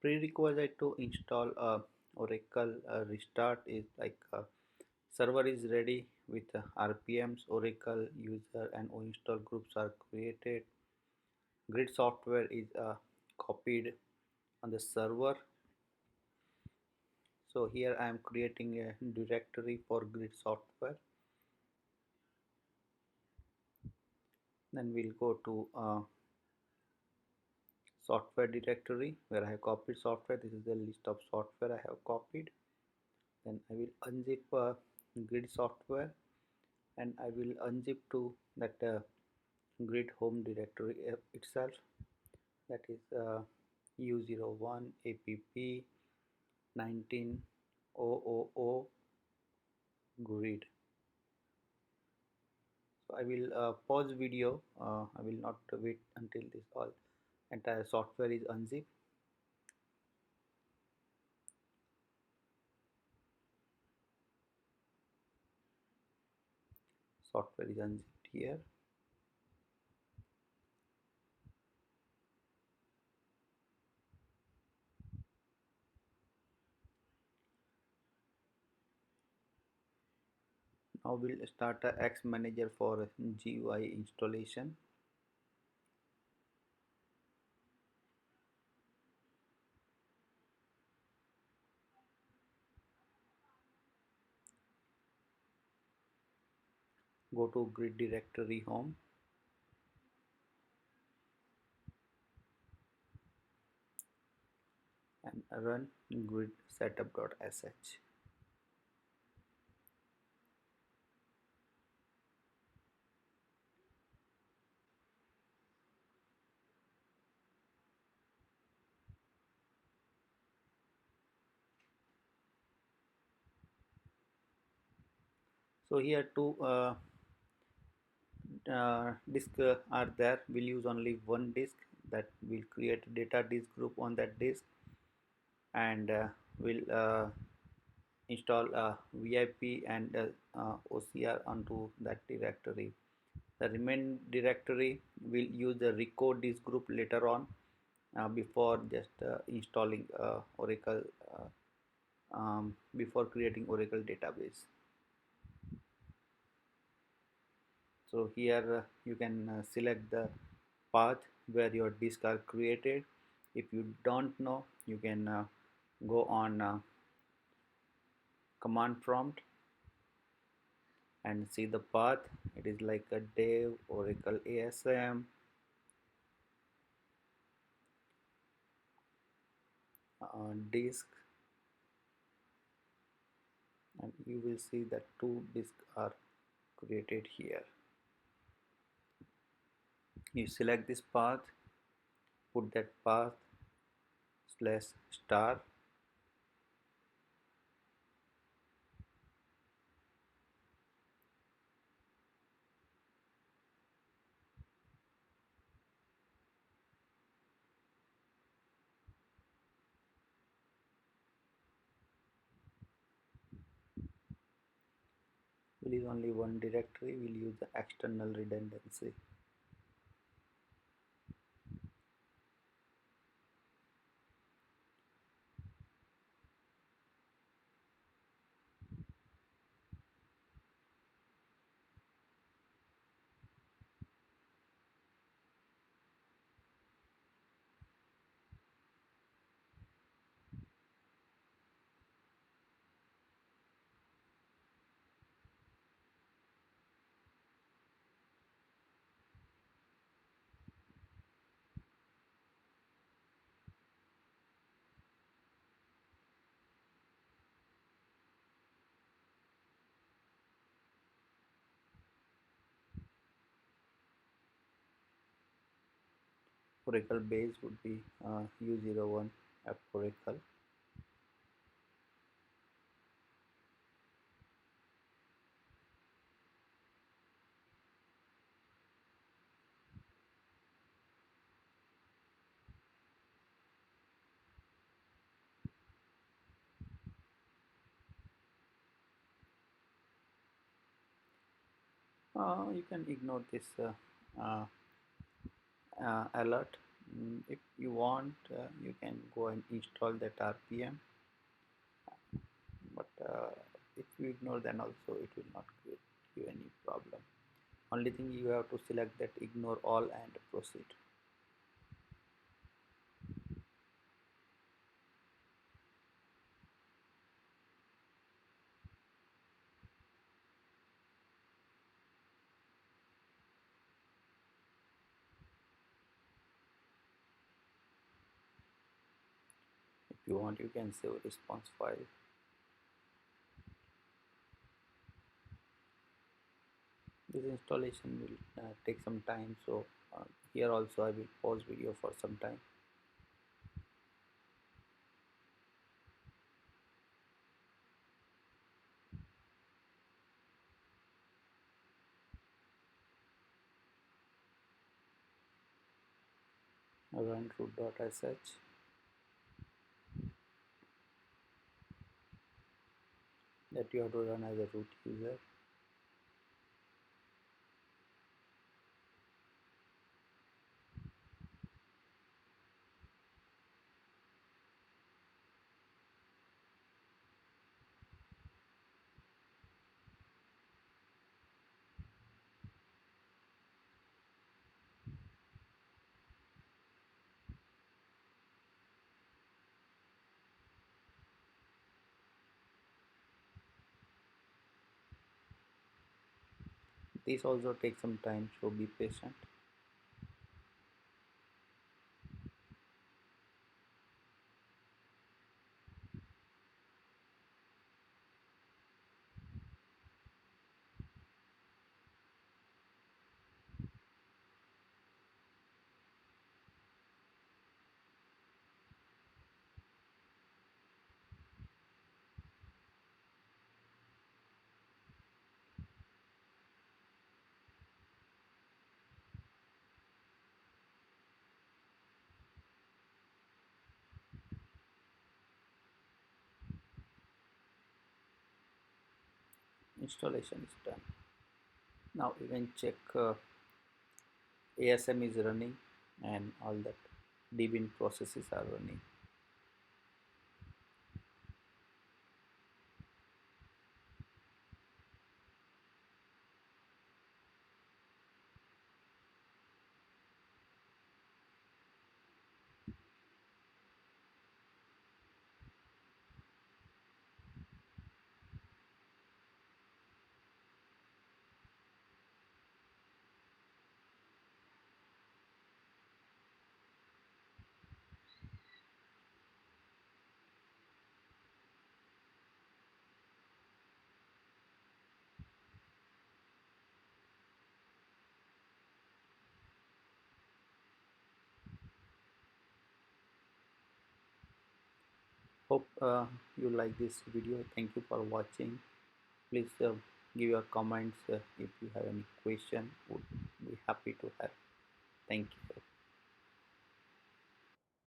Prerequisite to install Oracle Restart is like server is ready with RPMs, Oracle user and install groups are created. Grid software is copied on the server. So here I am creating a directory for grid software. Then we'll go to software directory where I have copied software. This is the list of software I have copied. Then I will unzip grid software and I will unzip to that grid home directory itself, that is u01 app 19000 grid. So I will pause video. I will not wait until this all entire software is unzipped. Software is unzipped here. Now we'll start a X manager for GUI installation. Go to grid directory home. And run grid setup.sh. So here two disks are there. We'll use only one disk. That will create data disk group on that disk, and we'll install VIP and OCR onto that directory. The remain directory will use the record disk group later on, before just installing Oracle, before creating Oracle database. So here you can select the path where your disks are created. If you don't know, you can go on command prompt and see the path. It is like a dev Oracle ASM, disk, and you will see that two disks are created here. You select this path, put that path /star, will use only one directory. We'll use the external redundancy. Oracle base would be U01 app Oracle. You can ignore this uh, alert. If you want, you can go and install that RPM, but if you ignore, then also it will not create you any problem. Only thing you have to select that ignore all and proceed. If you want, you can save response file. This installation will take some time, so here also I will pause video for some time. I run root.sh. That you have to run as a root user. This also takes some time, so be patient. Installation is done. Now you can check ASM is running and all that dbin processes are running. Hope you like this video. Thank you for watching. Please give your comments if you have any question. Would be happy to help. Thank you.